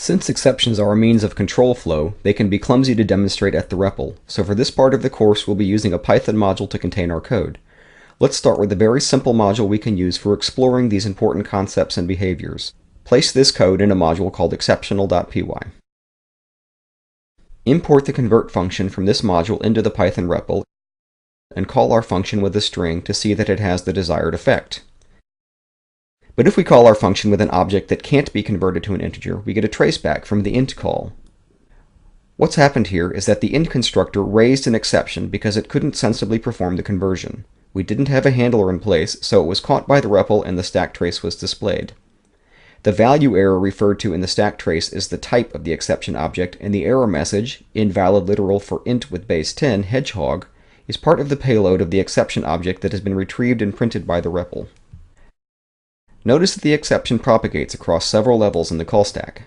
Since exceptions are a means of control flow, they can be clumsy to demonstrate at the REPL, so for this part of the course we'll be using a Python module to contain our code. Let's start with a very simple module we can use for exploring these important concepts and behaviors. Place this code in a module called exceptional.py. Import the convert function from this module into the Python REPL and call our function with a string to see that it has the desired effect. But if we call our function with an object that can't be converted to an integer, we get a traceback from the int call. What's happened here is that the int constructor raised an exception because it couldn't sensibly perform the conversion. We didn't have a handler in place, so it was caught by the REPL and the stack trace was displayed. The value error referred to in the stack trace is the type of the exception object, and the error message, invalid literal for int with base 10, hedgehog, is part of the payload of the exception object that has been retrieved and printed by the REPL. Notice that the exception propagates across several levels in the call stack.